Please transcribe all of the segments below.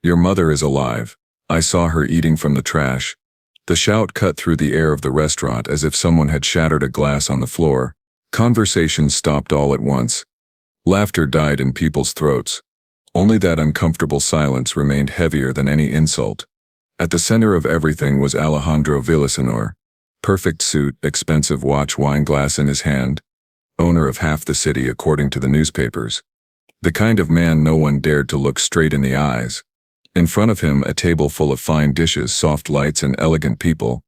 Your mother is alive. I saw her eating from the trash. The shout cut through the air of the restaurant as if someone had shattered a glass on the floor. Conversations stopped all at once. Laughter died in people's throats. Only that uncomfortable silence remained heavier than any insult. At the center of everything was Alejandro Villaseñor. Perfect suit, expensive watch, wine glass in his hand. Owner of half the city according to the newspapers. The kind of man no one dared to look straight in the eyes. In front of him, a table full of fine dishes, soft lights, and elegant people.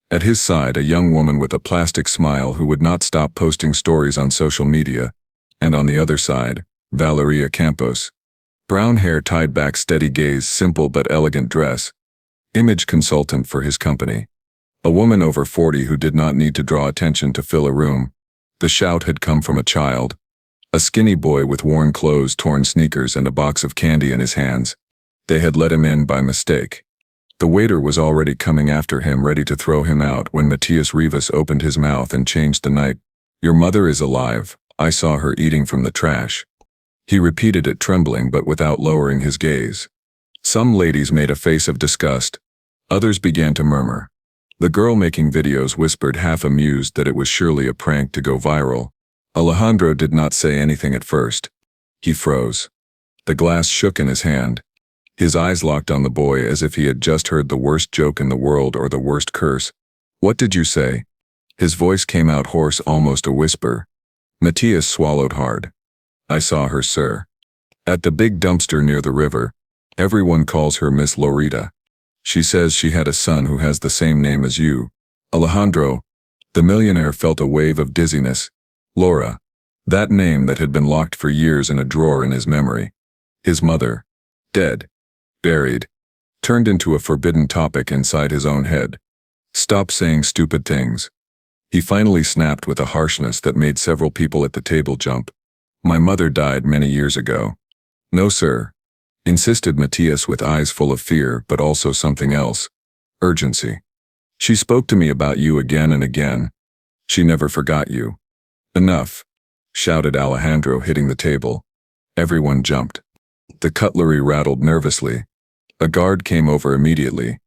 At his side, a young woman with a plastic smile who would not stop posting stories on social media. And on the other side, Valeria Campos. Brown hair tied back, steady gaze, simple but elegant dress. Image consultant for his company. A woman over 40 who did not need to draw attention to fill a room. The shout had come from a child. A skinny boy with worn clothes, torn sneakers, and a box of candy in his hands. They had let him in by mistake. The waiter was already coming after him, ready to throw him out, when Matias Rivas opened his mouth and changed the night. Your mother is alive. I saw her eating from the trash. He repeated it, trembling but without lowering his gaze. Some ladies made a face of disgust. Others began to murmur. The girl making videos whispered, half amused, that it was surely a prank to go viral. Alejandro did not say anything at first. He froze. The glass shook in his hand. His eyes locked on the boy as if he had just heard the worst joke in the world or the worst curse. What did you say? His voice came out hoarse, almost a whisper. Matias swallowed hard. I saw her, sir. At the big dumpster near the river. Everyone calls her Miss Lorita. She says she had a son who has the same name as you. Alejandro. The millionaire felt a wave of dizziness. Laura. That name that had been locked for years in a drawer in his memory. His mother. Dead. Buried. Turned into a forbidden topic inside his own head. Stop saying stupid things. He finally snapped with a harshness that made several people at the table jump. My mother died many years ago. No, sir. Insisted Matias with eyes full of fear, but also something else. Urgency. She spoke to me about you again and again. She never forgot you. Enough, shouted Alejandro, hitting the table. Everyone jumped. The cutlery rattled nervously. A guard came over immediately.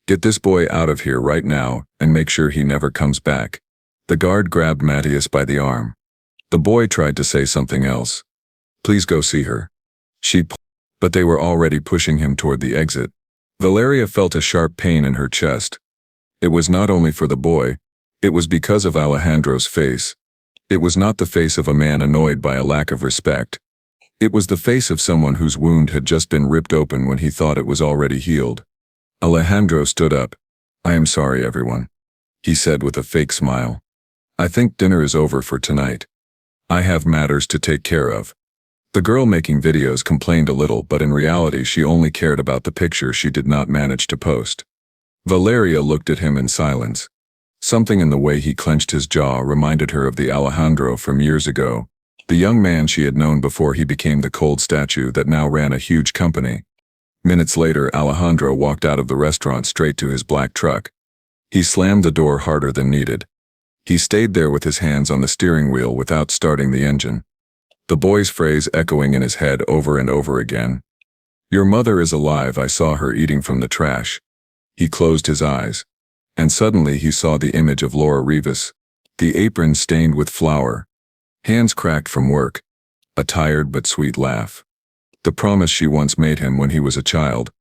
Get this boy out of here right now, and make sure he never comes back. The guard grabbed Matias by the arm. The boy tried to say something else. Please go see her. But they were already pushing him toward the exit. Valeria felt a sharp pain in her chest. It was not only for the boy, it was because of Alejandro's face. It was not the face of a man annoyed by a lack of respect. It was the face of someone whose wound had just been ripped open when he thought it was already healed. Alejandro stood up. I am sorry, everyone, he said with a fake smile. I think dinner is over for tonight. I have matters to take care of. The girl making videos complained a little, but in reality she only cared about the picture she did not manage to post. Valeria looked at him in silence. Something in the way he clenched his jaw reminded her of the Alejandro from years ago, the young man she had known before he became the cold statue that now ran a huge company. Minutes later, Alejandro walked out of the restaurant straight to his black truck. He slammed the door harder than needed. He stayed there with his hands on the steering wheel without starting the engine. The boy's phrase echoing in his head over and over again. Your mother is alive. I saw her eating from the trash. He closed his eyes. And suddenly he saw the image of Laura Rivas. The apron stained with flour. Hands cracked from work. A tired but sweet laugh. The promise she once made him when he was a child.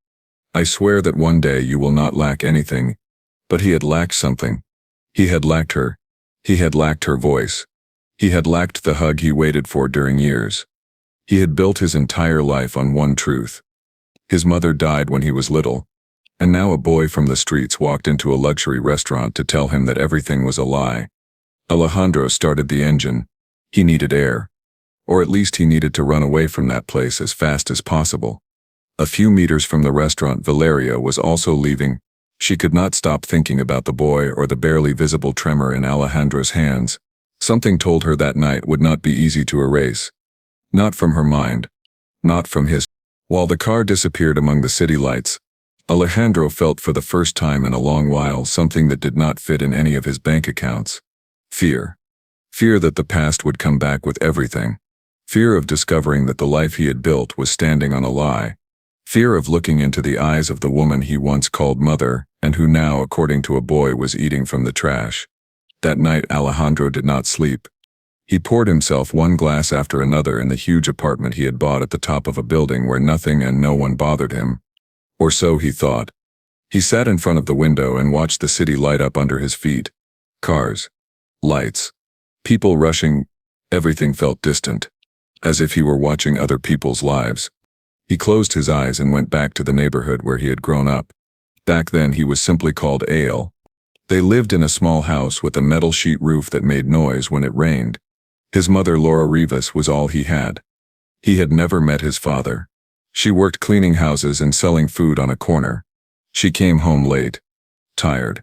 I swear that one day you will not lack anything. But he had lacked something. He had lacked her. He had lacked her voice. He had lacked the hug he waited for during years. He had built his entire life on one truth. His mother died when he was little. And now a boy from the streets walked into a luxury restaurant to tell him that everything was a lie. Alejandro started the engine. He needed air. Or at least he needed to run away from that place as fast as possible. A few meters from the restaurant, Valeria was also leaving. She could not stop thinking about the boy or the barely visible tremor in Alejandro's hands. Something told her that night would not be easy to erase. Not from her mind. Not from his. While the car disappeared among the city lights, Alejandro felt for the first time in a long while something that did not fit in any of his bank accounts. Fear. Fear that the past would come back with everything. Fear of discovering that the life he had built was standing on a lie. Fear of looking into the eyes of the woman he once called mother, and who now, according to a boy, was eating from the trash. That night Alejandro did not sleep. He poured himself one glass after another in the huge apartment he had bought at the top of a building where nothing and no one bothered him. Or so he thought. He sat in front of the window and watched the city light up under his feet. Cars. Lights. People rushing. Everything felt distant. As if he were watching other people's lives. He closed his eyes and went back to the neighborhood where he had grown up. Back then he was simply called Ale. They lived in a small house with a metal sheet roof that made noise when it rained. His mother, Laura Rivas, was all he had. He had never met his father. She worked cleaning houses and selling food on a corner. She came home late, tired,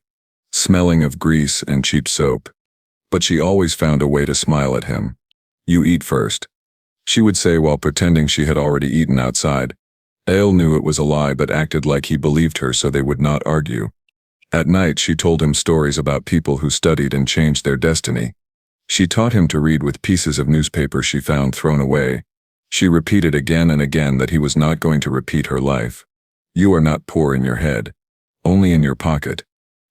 smelling of grease and cheap soap. But she always found a way to smile at him. "You eat first," she would say while pretending she had already eaten outside. Ale knew it was a lie but acted like he believed her so they would not argue. At night she told him stories about people who studied and changed their destiny. She taught him to read with pieces of newspaper she found thrown away. She repeated again and again that he was not going to repeat her life. "You are not poor in your head, only in your pocket.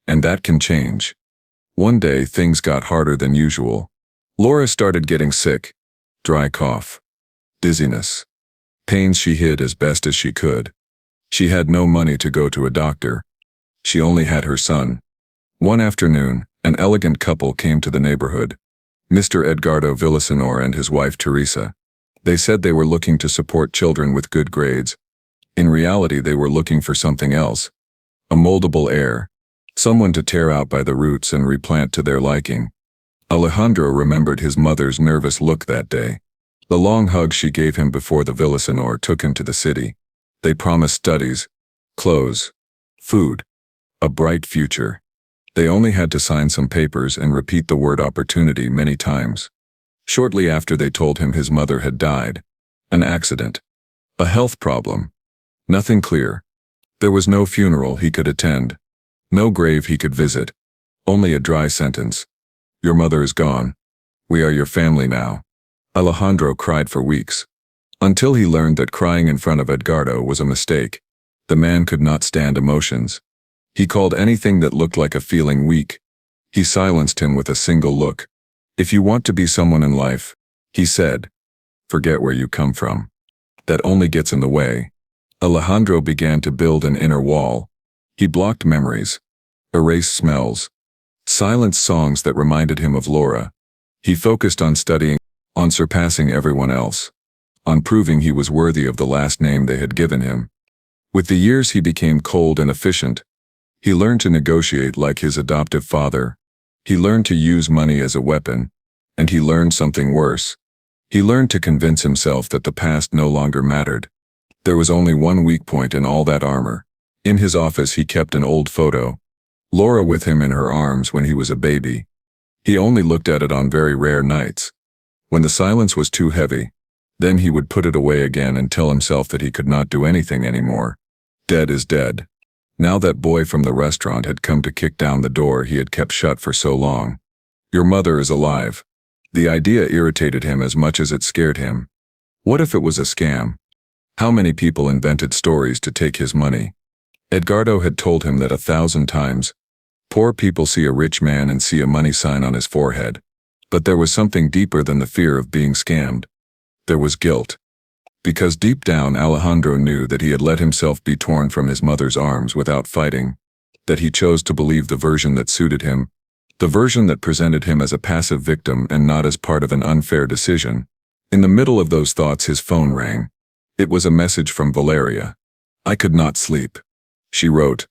And that can change." One day things got harder than usual. Laura started getting sick. Dry cough. Dizziness. Pains she hid as best as she could. She had no money to go to a doctor. She only had her son. One afternoon, an elegant couple came to the neighborhood. Mr. Edgardo Villasenor and his wife Teresa. They said they were looking to support children with good grades. In reality they were looking for something else. A moldable heir. Someone to tear out by the roots and replant to their liking. Alejandro remembered his mother's nervous look that day. The long hug she gave him before the Villasenor took him to the city. They promised studies, clothes, food, a bright future. They only had to sign some papers and repeat the word opportunity many times. Shortly after they told him his mother had died. An accident. A health problem. Nothing clear. There was no funeral he could attend. No grave he could visit. Only a dry sentence. "Your mother is gone. We are your family now." Alejandro cried for weeks. Until he learned that crying in front of Edgardo was a mistake. The man could not stand emotions. He called anything that looked like a feeling weak. He silenced him with a single look. "If you want to be someone in life," he said, "forget where you come from. That only gets in the way." Alejandro began to build an inner wall. He blocked memories, erased smells, silenced songs that reminded him of Laura. He focused on studying, on surpassing everyone else, on proving he was worthy of the last name they had given him. With the years he became cold and efficient. He learned to negotiate like his adoptive father. He learned to use money as a weapon. And he learned something worse. He learned to convince himself that the past no longer mattered. There was only one weak point in all that armor. In his office he kept an old photo. Laura with him in her arms when he was a baby. He only looked at it on very rare nights. When the silence was too heavy, then he would put it away again and tell himself that he could not do anything anymore. Dead is dead. Now that boy from the restaurant had come to kick down the door he had kept shut for so long. "Your mother is alive." The idea irritated him as much as it scared him. What if it was a scam? How many people invented stories to take his money? Edgardo had told him that 1,000 times. Poor people see a rich man and see a money sign on his forehead. But there was something deeper than the fear of being scammed. There was guilt. Because deep down Alejandro knew that he had let himself be torn from his mother's arms without fighting. That he chose to believe the version that suited him. The version that presented him as a passive victim and not as part of an unfair decision. In the middle of those thoughts his phone rang. It was a message from Valeria. "I could not sleep," she wrote.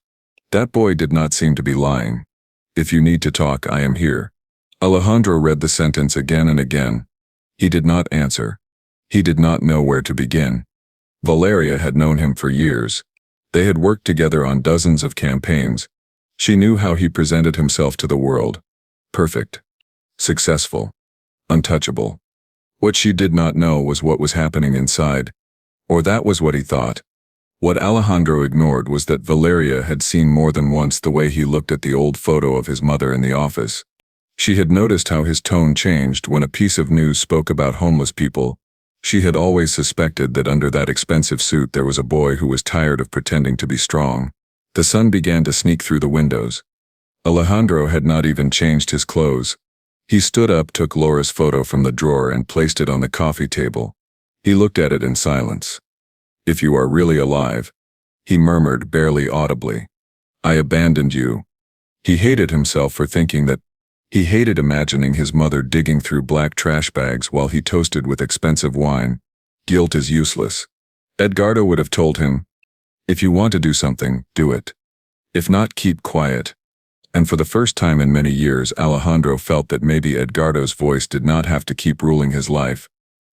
That boy did not seem to be lying. "If you need to talk, I am here." Alejandro read the sentence again and again. He did not answer. He did not know where to begin. Valeria had known him for years. They had worked together on dozens of campaigns. She knew how he presented himself to the world. Perfect. Successful. Untouchable. What she did not know was what was happening inside. Or that was what he thought. What Alejandro ignored was that Valeria had seen more than once the way he looked at the old photo of his mother in the office. She had noticed how his tone changed when a piece of news spoke about homeless people. She had always suspected that under that expensive suit there was a boy who was tired of pretending to be strong. The sun began to sneak through the windows. Alejandro had not even changed his clothes. He stood up, took Laura's photo from the drawer and placed it on the coffee table. He looked at it in silence. "If you are really alive," he murmured barely audibly. "I abandoned you." He hated himself for thinking that. He hated imagining his mother digging through black trash bags while he toasted with expensive wine. Guilt is useless. Edgardo would have told him, "If you want to do something, do it. If not, keep quiet." And for the first time in many years, Alejandro felt that maybe Edgardo's voice did not have to keep ruling his life.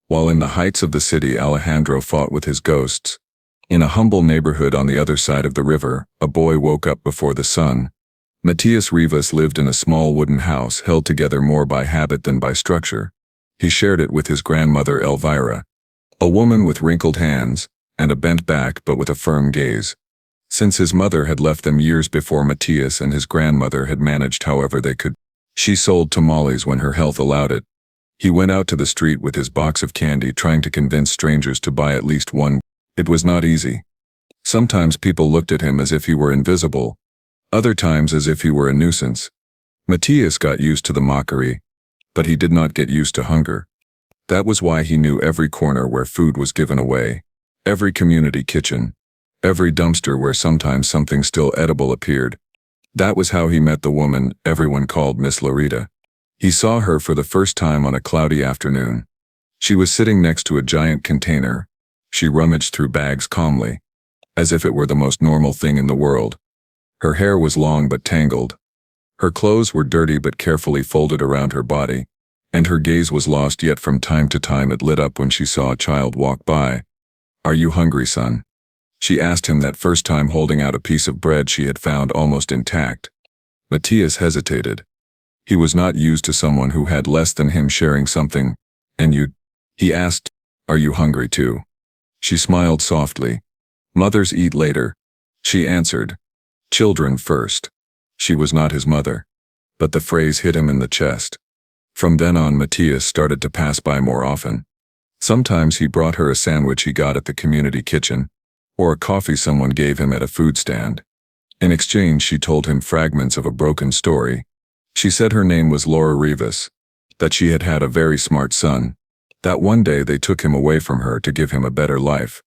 While in the heights of the city, Alejandro fought with his ghosts. In a humble neighborhood on the other side of the river, a boy woke up before the sun. Matias Rivas lived in a small wooden house held together more by habit than by structure. He shared it with his grandmother Elvira, a woman with wrinkled hands and a bent back but with a firm gaze. Since his mother had left them years before, Matias and his grandmother had managed however they could. She sold tamales when her health allowed it. He went out to the street with his box of candy, trying to convince strangers to buy at least one. It was not easy. Sometimes people looked at him as if he were invisible, other times as if he were a nuisance. Matias got used to the mockery, but he did not get used to hunger. That was why he knew every corner where food was given away, every community kitchen, every dumpster where sometimes something still edible appeared. That was how he met the woman everyone called Miss Lorita. He saw her for the first time on a cloudy afternoon. She was sitting next to a giant container. She rummaged through bags calmly, as if it were the most normal thing in the world. Her hair was long but tangled. Her clothes were dirty but carefully folded around her body, and her gaze was lost, yet from time to time it lit up when she saw a child walk by. "Are you hungry, son?" she asked him that first time, holding out a piece of bread she had found almost intact. Matias hesitated. He was not used to someone who had less than him sharing something. "And you?" he asked. "Are you hungry too?" She smiled softly. "Mothers eat later," she answered. "Children first." She was not his mother, but the phrase hit him in the chest. From then on, Matias started to pass by more often. Sometimes he brought her a sandwich he got at the community kitchen, or a coffee someone gave him at a food stand. In exchange, she told him fragments of a broken story. She said her name was Laura Rivas, that she had had a very smart son, that one day they took him away from her to give him a better life,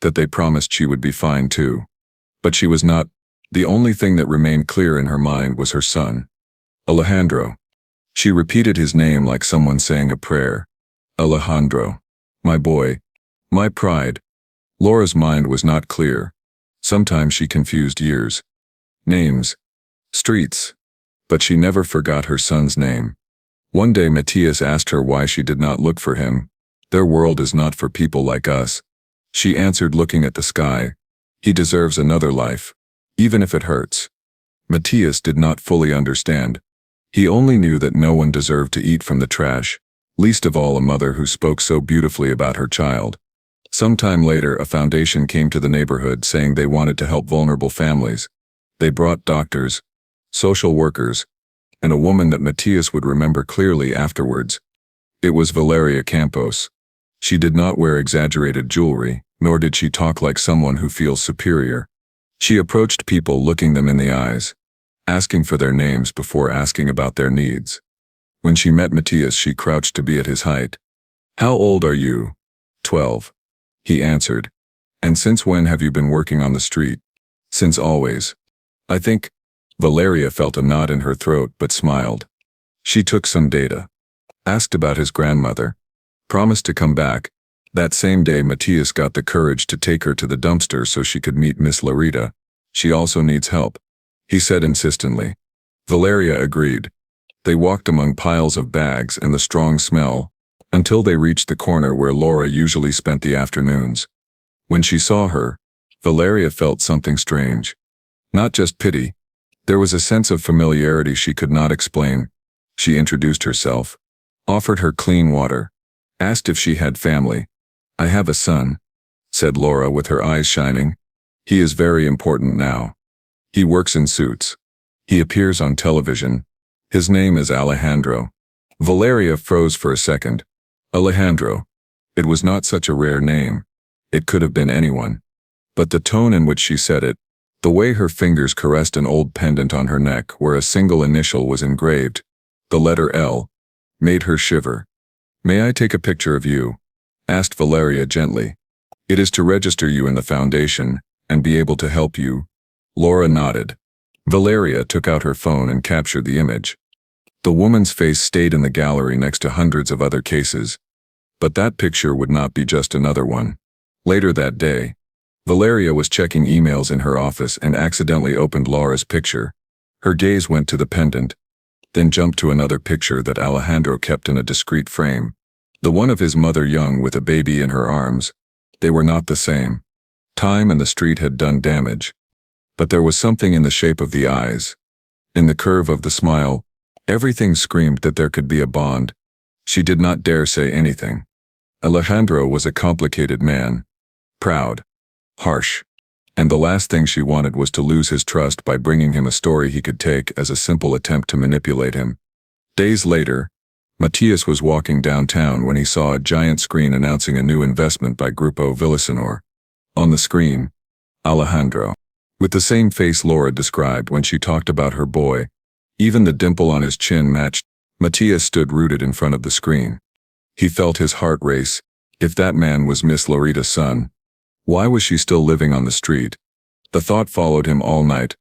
that they promised she would be fine too. But she was not. The only thing that remained clear in her mind was her son, Alejandro. She repeated his name like someone saying a prayer. "Alejandro. My boy. My pride." Laura's mind was not clear. Sometimes she confused years, names, streets, but she never forgot her son's name. One day Matias asked her why she did not look for him. "Their world is not for people like us," she answered, looking at the sky. "He deserves another life, even if it hurts." Matias did not fully understand. He only knew that no one deserved to eat from the trash, least of all a mother who spoke so beautifully about her child. Sometime later, a foundation came to the neighborhood saying they wanted to help vulnerable families. They brought doctors, social workers, and a woman that Matias would remember clearly afterwards. It was Valeria Campos. She did not wear exaggerated jewelry, nor did she talk like someone who feels superior. She approached people looking them in the eyes, asking for their names before asking about their needs. When she met Matias, she crouched to be at his height. "How old are you?" 12. He answered. "And since when have you been working on the street?" "Since always." "I think." Valeria felt a knot in her throat but smiled. She took some data, asked about his grandmother, promised to come back. That same day, Matias got the courage to take her to the dumpster so she could meet Miss Lorita. "She also needs help," he said insistently. Valeria agreed. They walked among piles of bags and the strong smell, until they reached the corner where Laura usually spent the afternoons. When she saw her, Valeria felt something strange. Not just pity. There was a sense of familiarity she could not explain. She introduced herself, offered her clean water, asked if she had family. "I have a son," said Laura with her eyes shining. "He is very important now. He works in suits. He appears on television. His name is Alejandro." Valeria froze for a second. "Alejandro. It was not such a rare name. It could have been anyone. But the tone in which she said it, the way her fingers caressed an old pendant on her neck where a single initial was engraved, the letter L, made her shiver. "May I take a picture of you?" asked Valeria gently. "It is to register you in the foundation and be able to help you." Laura nodded. Valeria took out her phone and captured the image. The woman's face stayed in the gallery next to hundreds of other cases. But that picture would not be just another one. Later that day, Valeria was checking emails in her office and accidentally opened Laura's picture. Her gaze went to the pendant, then jumped to another picture that Alejandro kept in a discreet frame. The one of his mother young with a baby in her arms. They were not the same. Time and the street had done damage. But there was something in the shape of the eyes, in the curve of the smile. Everything screamed that there could be a bond. She did not dare say anything. Alejandro was a complicated man. Proud. Harsh. And the last thing she wanted was to lose his trust by bringing him a story he could take as a simple attempt to manipulate him. Days later, Matias was walking downtown when he saw a giant screen announcing a new investment by Grupo Villasenor. On the screen, Alejandro. With the same face Laura described when she talked about her boy, even the dimple on his chin matched. Matias stood rooted in front of the screen. He felt his heart race. If that man was Miss Lorita's son, why was she still living on the street? The thought followed him all night,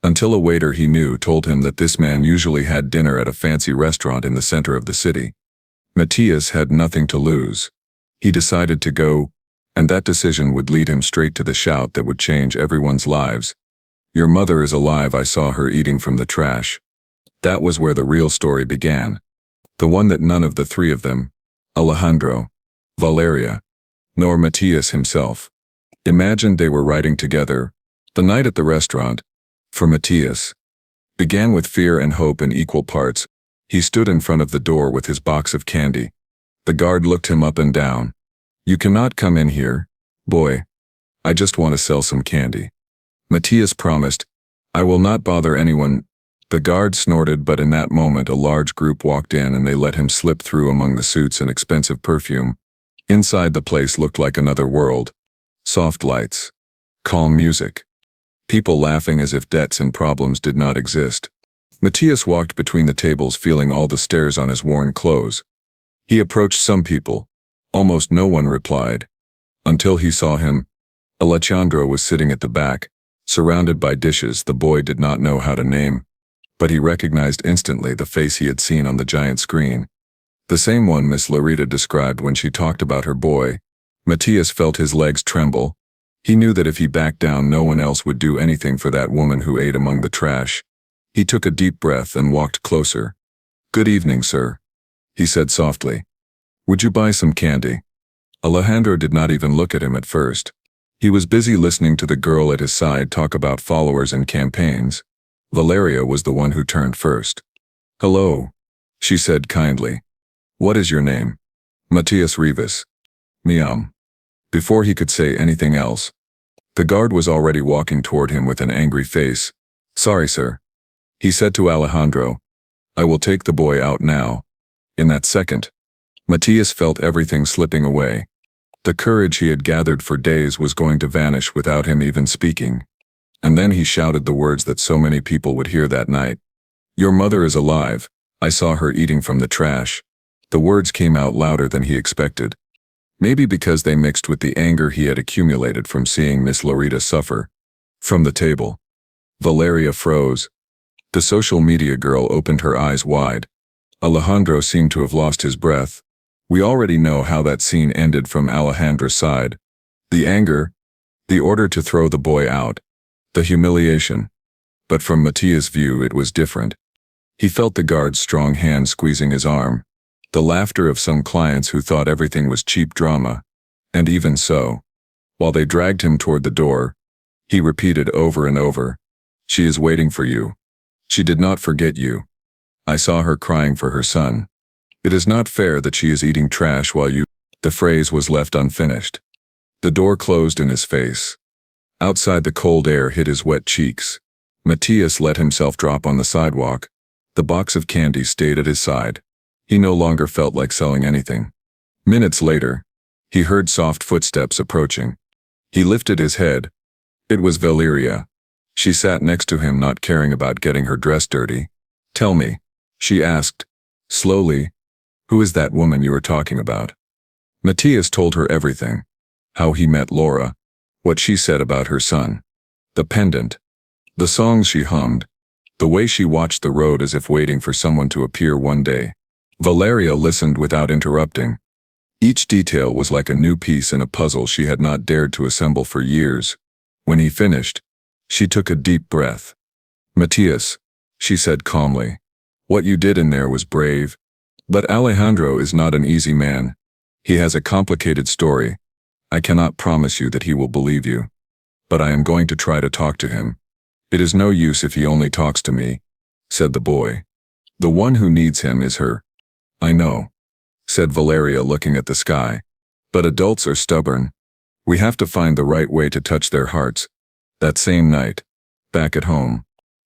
until a waiter he knew told him that this man usually had dinner at a fancy restaurant in the center of the city. Matias had nothing to lose. He decided to go, and that decision would lead him straight to the shout that would change everyone's lives. "Your mother is alive. I saw her eating from the trash." That was where the real story began. The one that none of the three of them, Alejandro, Valeria, nor Matias himself, imagined they were writing together. The night at the restaurant, for Matias, began with fear and hope in equal parts. He stood in front of the door with his box of candy. The guard looked him up and down. "You cannot come in here, boy. I just want to sell some candy." Matias promised, "I will not bother anyone." The guard snorted, but in that moment a large group walked in and they let him slip through among the suits and expensive perfume. Inside the place looked like another world. Soft lights. Calm music. People laughing as if debts and problems did not exist. Matias walked between the tables feeling all the stares on his worn clothes. He approached some people. Almost no one replied. Until he saw him. Alejandro was sitting at the back, surrounded by dishes the boy did not know how to name. But he recognized instantly the face he had seen on the giant screen. The same one Miss Lorita described when she talked about her boy. Matias felt his legs tremble. He knew that if he backed down no one else would do anything for that woman who ate among the trash. He took a deep breath and walked closer. "Good evening, sir," he said softly. "Would you buy some candy?" Alejandro did not even look at him at first. He was busy listening to the girl at his side talk about followers and campaigns. Valeria was the one who turned first. "Hello," she said kindly. "What is your name?" "Matias Rivas." "Miam." Before he could say anything else, the guard was already walking toward him with an angry face. "Sorry, sir," he said to Alejandro. "I will take the boy out now." In that second, Matias felt everything slipping away. The courage he had gathered for days was going to vanish without him even speaking. And then he shouted the words that so many people would hear that night. "Your mother is alive. I saw her eating from the trash." The words came out louder than he expected. Maybe because they mixed with the anger he had accumulated from seeing Miss Lorita suffer. From the table, Valeria froze. The social media girl opened her eyes wide. Alejandro seemed to have lost his breath. We already know how that scene ended from Alejandro's side. The anger, the order to throw the boy out, the humiliation. But from Matias' view it was different. He felt the guard's strong hand squeezing his arm, the laughter of some clients who thought everything was cheap drama. And even so, while they dragged him toward the door, he repeated over and over, "She is waiting for you. She did not forget you. I saw her crying for her son. It is not fair that she is eating trash while you—" The phrase was left unfinished. The door closed in his face. Outside the cold air hit his wet cheeks. Matias let himself drop on the sidewalk. The box of candy stayed at his side. He no longer felt like selling anything. Minutes later, He heard soft footsteps approaching. He lifted his head. It was Valeria. She sat next to him, not caring about getting her dress dirty. "Tell me," she asked, slowly, "who is that woman you were talking about?" Matthias told her everything. How he met Laura, what she said about her son, the pendant, the songs she hummed, the way she watched the road as if waiting for someone to appear one day. Valeria listened without interrupting. Each detail was like a new piece in a puzzle she had not dared to assemble for years. When he finished, she took a deep breath. "Matthias," she said calmly, "what you did in there was brave. But Alejandro is not an easy man. He has a complicated story. I cannot promise you that he will believe you. But I am going to try to talk to him. It is no use if he only talks to me," said the boy. "The one who needs him is her." "I know," said Valeria, looking at the sky. "But adults are stubborn. We have to find the right way to touch their hearts." That same night, back at home,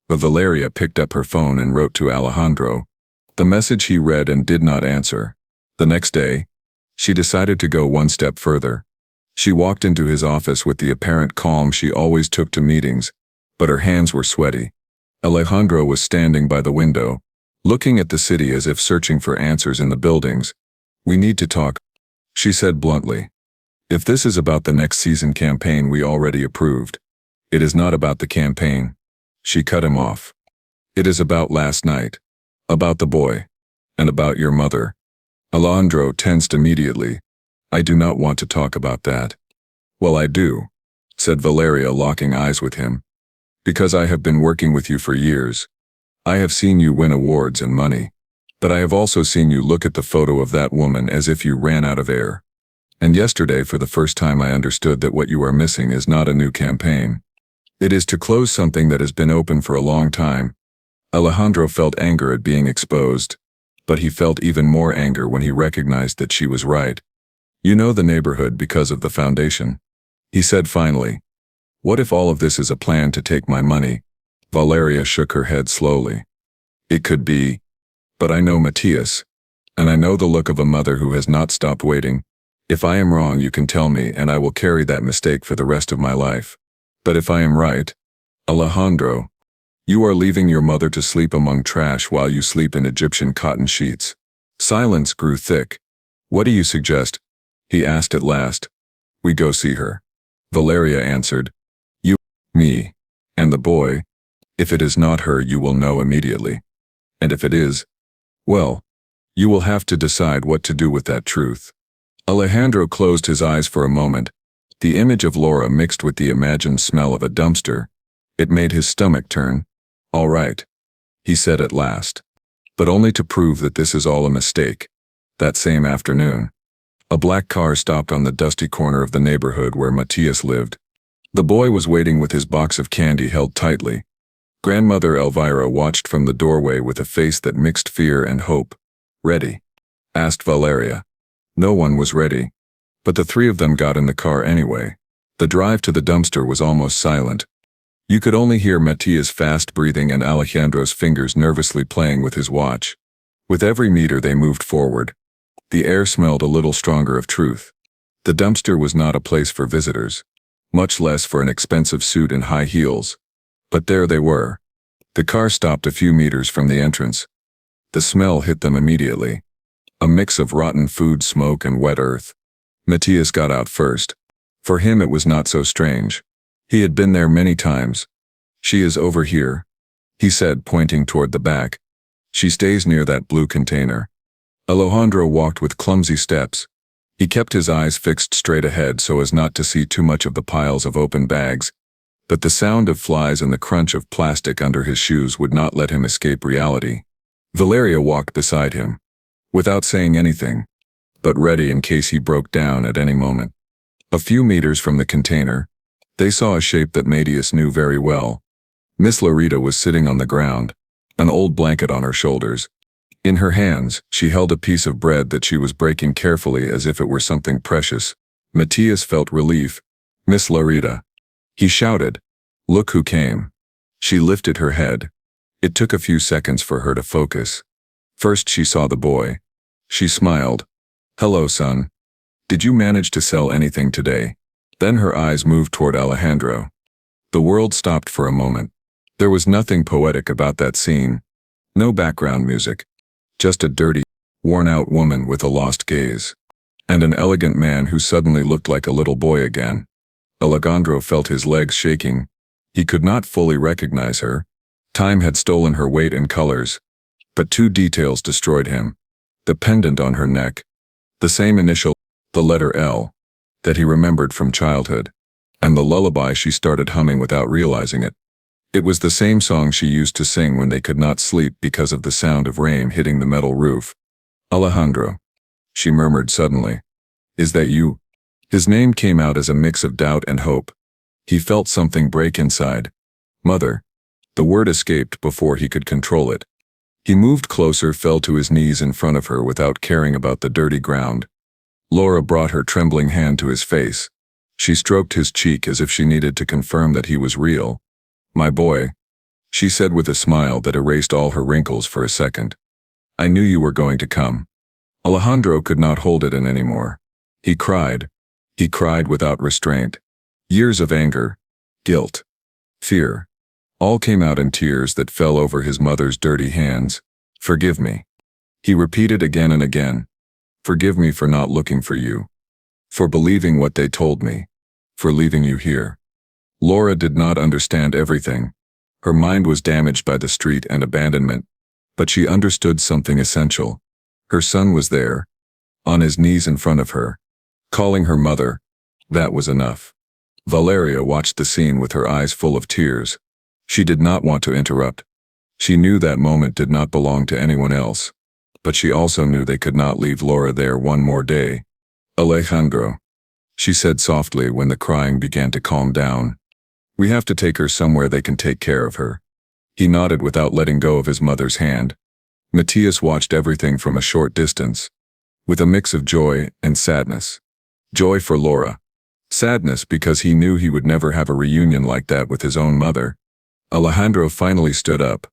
Valeria picked up her phone and wrote to Alejandro. The message he read and did not answer. The next day, she decided to go one step further. She walked into his office with the apparent calm she always took to meetings, but her hands were sweaty. Alejandro was standing by the window, looking at the city as if searching for answers in the buildings. "We need to talk," she said bluntly. "If this is about the next season campaign we already approved, it is not about the campaign." She cut him off. "It is about last night, about the boy, and about your mother." Alejandro tensed immediately. "I do not want to talk about that." "Well, I do," said Valeria, locking eyes with him. "Because I have been working with you for years. I have seen you win awards and money. But I have also seen you look at the photo of that woman as if you ran out of air. And yesterday, for the first time, I understood that what you are missing is not a new campaign. It is to close something that has been open for a long time." Alejandro felt anger at being exposed, but he felt even more anger when he recognized that she was right. "You know the neighborhood because of the foundation," he said finally. "What if all of this is a plan to take my money?" Valeria shook her head slowly. "It could be. But I know Matthias, and I know the look of a mother who has not stopped waiting. If I am wrong, you can tell me, and I will carry that mistake for the rest of my life. But if I am right, Alejandro, you are leaving your mother to sleep among trash while you sleep in Egyptian cotton sheets." Silence grew thick. "What do you suggest?" he asked at last. "We go see her," Valeria answered. "You, me, and the boy. If it is not her, you will know immediately. And if it is, well, you will have to decide what to do with that truth." Alejandro closed his eyes for a moment. The image of Laura mixed with the imagined smell of a dumpster. It made his stomach turn. "All right," he said at last. "But only to prove that this is all a mistake." That same afternoon, a black car stopped on the dusty corner of the neighborhood where Matthias lived. The boy was waiting with his box of candy held tightly. Grandmother Elvira watched from the doorway with a face that mixed fear and hope. "Ready?" asked Valeria. No one was ready. But the three of them got in the car anyway. The drive to the dumpster was almost silent. You could only hear Matthias' fast breathing and Alejandro's fingers nervously playing with his watch. With every meter they moved forward. The air smelled a little stronger of truth. The dumpster was not a place for visitors, much less for an expensive suit and high heels. But there they were. The car stopped a few meters from the entrance. The smell hit them immediately. A mix of rotten food, smoke, and wet earth. Matthias got out first. For him it was not so strange. He had been there many times. "She is over here," he said, pointing toward the back. "She stays near that blue container." Alejandro walked with clumsy steps. He kept his eyes fixed straight ahead so as not to see too much of the piles of open bags. But the sound of flies and the crunch of plastic under his shoes would not let him escape reality. Valeria walked beside him, without saying anything, but ready in case he broke down at any moment. A few meters from the container, they saw a shape that Matthias knew very well. Miss Loretta was sitting on the ground, an old blanket on her shoulders. In her hands, she held a piece of bread that she was breaking carefully as if it were something precious. Matthias felt relief. "Miss Loretta," he shouted. "Look who came." She lifted her head. It took a few seconds for her to focus. First she saw the boy. She smiled. "Hello, son," Did you manage to sell anything today? Then her eyes moved toward Alejandro. The world stopped for a moment. There was nothing poetic about that scene. No background music. Just a dirty, worn-out woman with a lost gaze. And an elegant man who suddenly looked like a little boy again. Alejandro felt his legs shaking. He could not fully recognize her. Time had stolen her weight and colors. But two details destroyed him. The pendant on her neck. The same initial, the letter L, that he remembered from childhood. And the lullaby she started humming without realizing it. It was the same song she used to sing when they could not sleep because of the sound of rain hitting the metal roof. Alejandro, she murmured suddenly. Is that you? His name came out as a mix of doubt and hope. He felt something break inside. Mother. The word escaped before he could control it. He moved closer, fell to his knees in front of her without caring about the dirty ground. Laura brought her trembling hand to his face. She stroked his cheek as if she needed to confirm that he was real. My boy, she said with a smile that erased all her wrinkles for a second. I knew you were going to come. Alejandro could not hold it in anymore. He cried. He cried without restraint. Years of anger, guilt, fear, all came out in tears that fell over his mother's dirty hands. Forgive me. He repeated again and again. Forgive me for not looking for you. For believing what they told me. For leaving you here. Laura did not understand everything. Her mind was damaged by the street and abandonment. But she understood something essential. Her son was there. On his knees in front of her. Calling her mother. That was enough. Valeria watched the scene with her eyes full of tears. She did not want to interrupt. She knew that moment did not belong to anyone else. But she also knew they could not leave Laura there one more day. Alejandro, she said softly when the crying began to calm down. We have to take her somewhere they can take care of her. He nodded without letting go of his mother's hand. Matthias watched everything from a short distance, with a mix of joy and sadness. Joy for Laura. Sadness because he knew he would never have a reunion like that with his own mother. Alejandro finally stood up.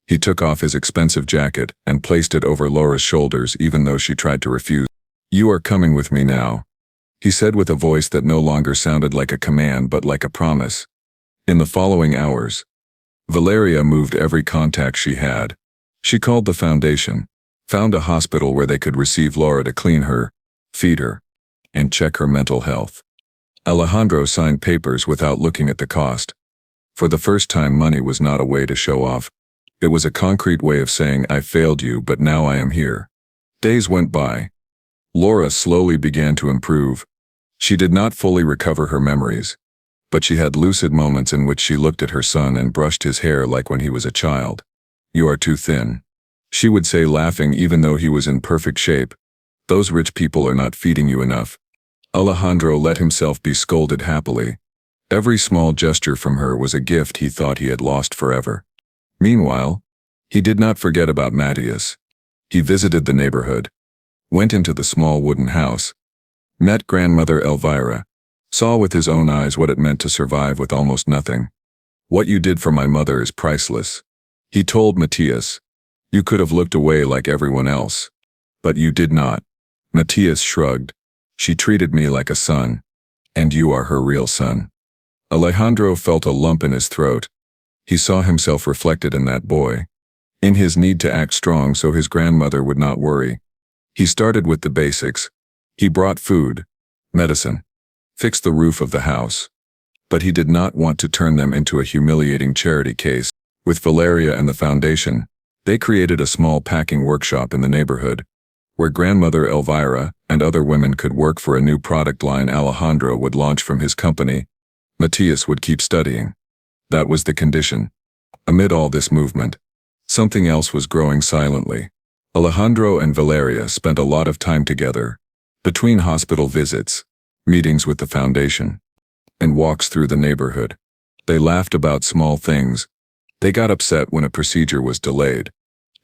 He took off his expensive jacket and placed it over Laura's shoulders even though she tried to refuse. You are coming with me now, he said with a voice that no longer sounded like a command but like a promise. In the following hours, Valeria moved every contact she had. She called the foundation, found a hospital where they could receive Laura to clean her, feed her, and check her mental health. Alejandro signed papers without looking at the cost. For the first time, money was not a way to show off. It was a concrete way of saying, I failed you, but now I am here. Days went by. Laura slowly began to improve. She did not fully recover her memories, but she had lucid moments in which she looked at her son and brushed his hair like when he was a child. You are too thin, she would say, laughing even though he was in perfect shape. Those rich people are not feeding you enough. Alejandro let himself be scolded happily. Every small gesture from her was a gift he thought he had lost forever. Meanwhile, he did not forget about Matthias. He visited the neighborhood, went into the small wooden house, met grandmother Elvira, saw with his own eyes what it meant to survive with almost nothing. What you did for my mother is priceless, he told Matthias. You could have looked away like everyone else. But you did not. Matthias shrugged. She treated me like a son. And you are her real son. Alejandro felt a lump in his throat. He saw himself reflected in that boy. In his need to act strong so his grandmother would not worry. He started with the basics. He brought food, medicine, fixed the roof of the house. But he did not want to turn them into a humiliating charity case. With Valeria and the foundation, they created a small packing workshop in the neighborhood, where grandmother Elvira and other women could work for a new product line Alejandro would launch from his company. Matthias would keep studying. That was the condition. Amid all this movement, something else was growing silently. Alejandro and Valeria spent a lot of time together, between hospital visits, meetings with the foundation, and walks through the neighborhood. They laughed about small things. They got upset when a procedure was delayed.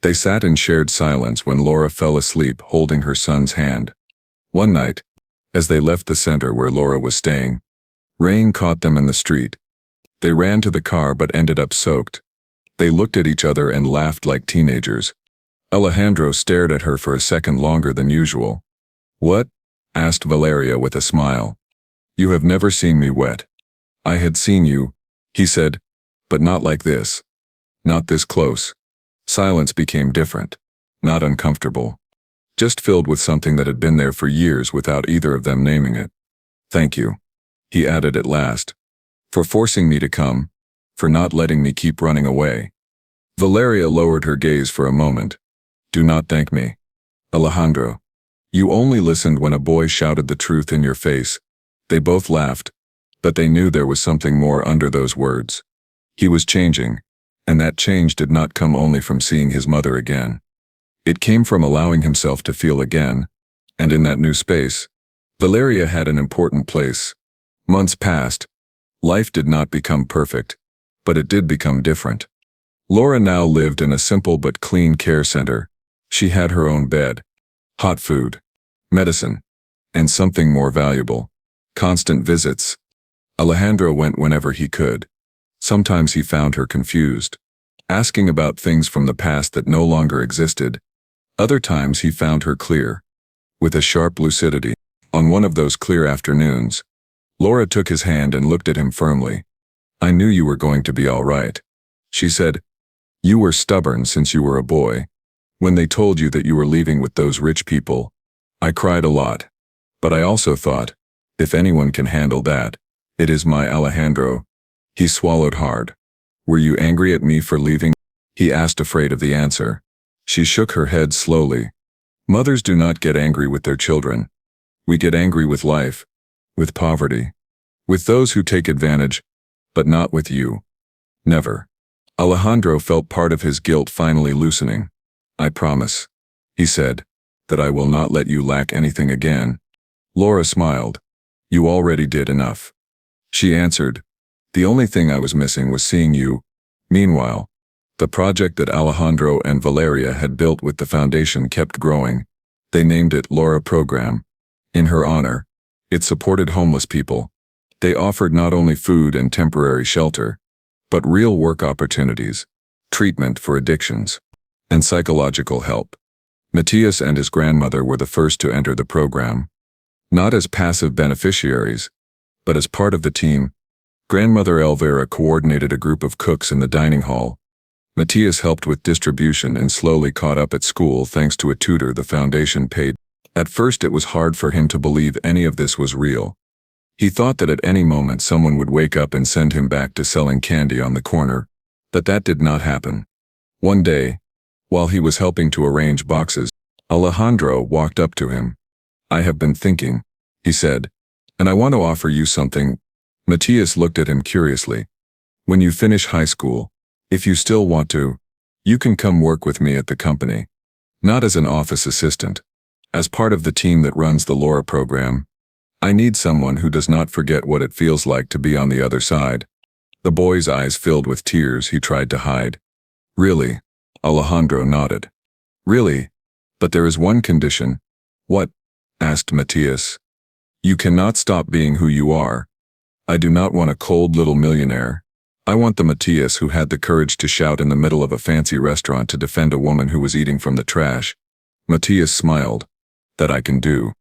They sat in shared silence when Laura fell asleep holding her son's hand. One night, as they left the center where Laura was staying, rain caught them in the street. They ran to the car but ended up soaked. They looked at each other and laughed like teenagers. Alejandro stared at her for a second longer than usual. What? asked Valeria with a smile. You have never seen me wet. I had seen you, he said, but not like this. Not this close. Silence became different, not uncomfortable, just filled with something that had been there for years without either of them naming it. Thank you, he added at last, for forcing me to come, for not letting me keep running away. Valeria lowered her gaze for a moment. Do not thank me, Alejandro. You only listened when a boy shouted the truth in your face. They both laughed, but they knew there was something more under those words. He was changing, and that change did not come only from seeing his mother again. It came from allowing himself to feel again, and in that new space, Valeria had an important place. Months passed. Life did not become perfect, but it did become different. Laura now lived in a simple but clean care center. She had her own bed, hot food, medicine, and something more valuable, constant visits. Alejandro went whenever he could. Sometimes he found her confused, asking about things from the past that no longer existed. Other times he found her clear, with a sharp lucidity. On one of those clear afternoons, Laura took his hand and looked at him firmly. I knew you were going to be all right, she said. You were stubborn since you were a boy. When they told you that you were leaving with those rich people, I cried a lot. But I also thought, if anyone can handle that, it is my Alejandro. He swallowed hard. Were you angry at me for leaving? He asked, afraid of the answer. She shook her head slowly. Mothers do not get angry with their children. We get angry with life, with poverty, with those who take advantage, but not with you. Never. Alejandro felt part of his guilt finally loosening. I promise, he said, that I will not let you lack anything again. Laura smiled. You already did enough. She answered. The only thing I was missing was seeing you. Meanwhile, the project that Alejandro and Valeria had built with the foundation kept growing. They named it Laura Program. In her honor, it supported homeless people. They offered not only food and temporary shelter, but real work opportunities, treatment for addictions, and psychological help. Matthias and his grandmother were the first to enter the program. Not as passive beneficiaries, but as part of the team. Grandmother Elvira coordinated a group of cooks in the dining hall. Matthias helped with distribution and slowly caught up at school thanks to a tutor the foundation paid. At first it was hard for him to believe any of this was real. He thought that at any moment someone would wake up and send him back to selling candy on the corner, but that did not happen. One day, while he was helping to arrange boxes, Alejandro walked up to him. I have been thinking, he said, and I want to offer you something. Matthias looked at him curiously. When you finish high school, if you still want to, you can come work with me at the company. Not as an office assistant, as part of the team that runs the Laura program. I need someone who does not forget what it feels like to be on the other side. The boy's eyes filled with tears he tried to hide. Really? Alejandro nodded. Really? But there is one condition. What? Asked Matthias. You cannot stop being who you are. I do not want a cold little millionaire. I want the Matthias who had the courage to shout in the middle of a fancy restaurant to defend a woman who was eating from the trash. Matthias smiled. That I can do.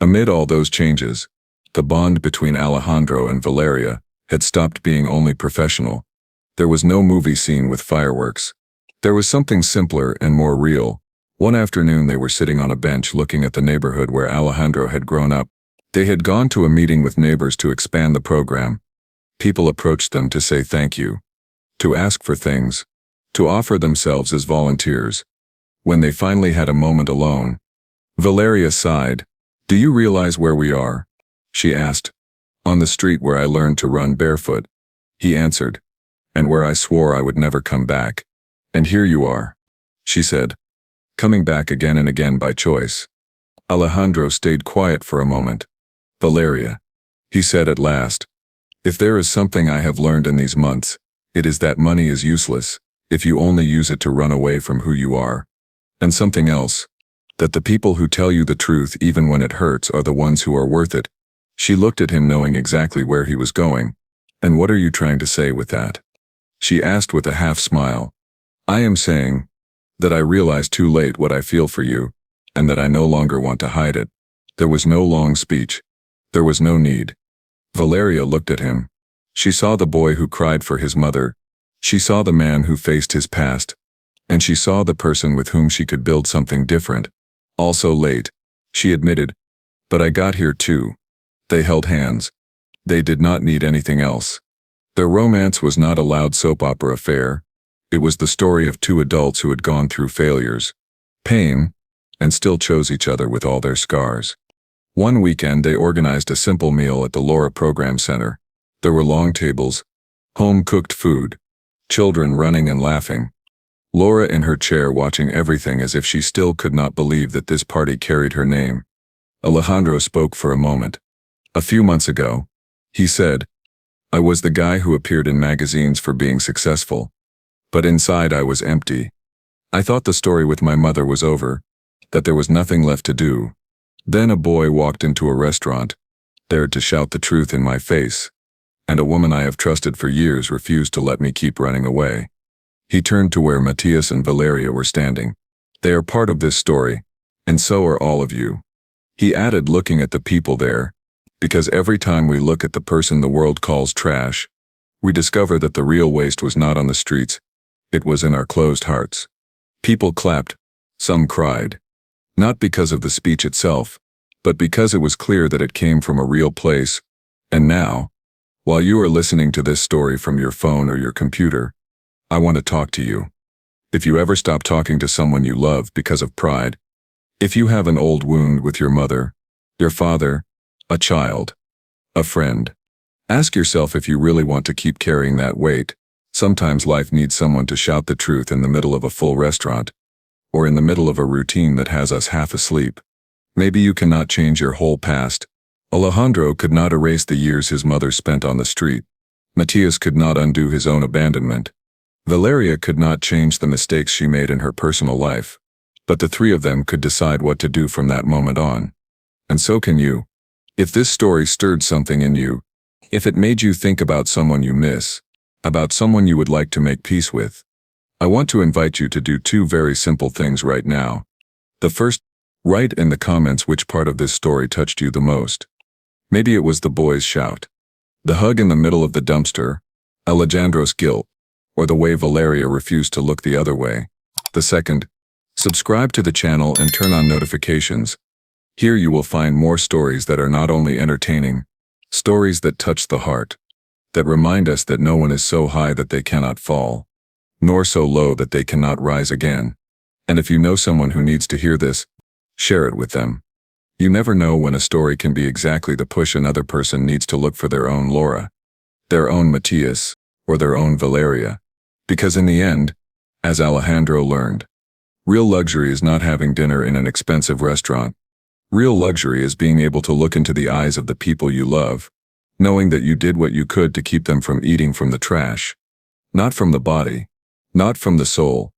Amid all those changes, the bond between Alejandro and Valeria had stopped being only professional. There was no movie scene with fireworks. There was something simpler and more real. One afternoon they were sitting on a bench looking at the neighborhood where Alejandro had grown up. They had gone to a meeting with neighbors to expand the program. People approached them to say thank you, to ask for things, to offer themselves as volunteers. When they finally had a moment alone, Valeria sighed. Do you realize where we are? She asked. On the street where I learned to run barefoot, he answered, and where I swore I would never come back. And here you are, she said, coming back again and again by choice. Alejandro stayed quiet for a moment. Valeria, he said at last, if there is something I have learned in these months, it is that money is useless if you only use it to run away from who you are. And something else, that the people who tell you the truth even when it hurts are the ones who are worth it. She looked at him knowing exactly where he was going. And what are you trying to say with that? She asked with a half smile. I am saying that I realized too late what I feel for you, and that I no longer want to hide it. There was no long speech. There was no need. Valeria looked at him. She saw the boy who cried for his mother. She saw the man who faced his past. And she saw the person with whom she could build something different. Also late, she admitted, "But I got here too." They held hands. They did not need anything else. Their romance was not a loud soap opera affair. It was the story of two adults who had gone through failures, pain, and still chose each other with all their scars. One weekend they organized a simple meal at the Laura Program Center. There were long tables, home-cooked food, children running and laughing. Laura in her chair watching everything as if she still could not believe that this party carried her name. Alejandro spoke for a moment. "A few months ago," he said, "I was the guy who appeared in magazines for being successful. But inside I was empty. I thought the story with my mother was over, that there was nothing left to do. Then a boy walked into a restaurant, dared to shout the truth in my face, and a woman I have trusted for years refused to let me keep running away." He turned to where Matthias and Valeria were standing. "They are part of this story, and so are all of you." He added, looking at the people there, "Because every time we look at the person the world calls trash, we discover that the real waste was not on the streets, it was in our closed hearts." People clapped. Some cried. Not because of the speech itself, but because it was clear that it came from a real place. And now, while you are listening to this story from your phone or your computer, I want to talk to you. If you ever stop talking to someone you love because of pride, if you have an old wound with your mother, your father, a child, a friend, ask yourself if you really want to keep carrying that weight. Sometimes life needs someone to shout the truth in the middle of a full restaurant, or in the middle of a routine that has us half asleep. Maybe you cannot change your whole past. Alejandro could not erase the years his mother spent on the street. Matthias could not undo his own abandonment. Valeria could not change the mistakes she made in her personal life. But the three of them could decide what to do from that moment on. And so can you. If this story stirred something in you, if it made you think about someone you miss, about someone you would like to make peace with, I want to invite you to do two very simple things right now. The first, write in the comments which part of this story touched you the most. Maybe it was the boy's shout, the hug in the middle of the dumpster, Alejandro's guilt, or the way Valeria refused to look the other way. The second, subscribe to the channel and turn on notifications. Here you will find more stories that are not only entertaining, stories that touch the heart, that remind us that no one is so high that they cannot fall, nor so low that they cannot rise again. And if you know someone who needs to hear this, share it with them. You never know when a story can be exactly the push another person needs to look for their own Laura, their own Matthias, or their own Valeria. Because in the end, as Alejandro learned, real luxury is not having dinner in an expensive restaurant. Real luxury is being able to look into the eyes of the people you love, knowing that you did what you could to keep them from eating from the trash. Not from the body, not from the soul,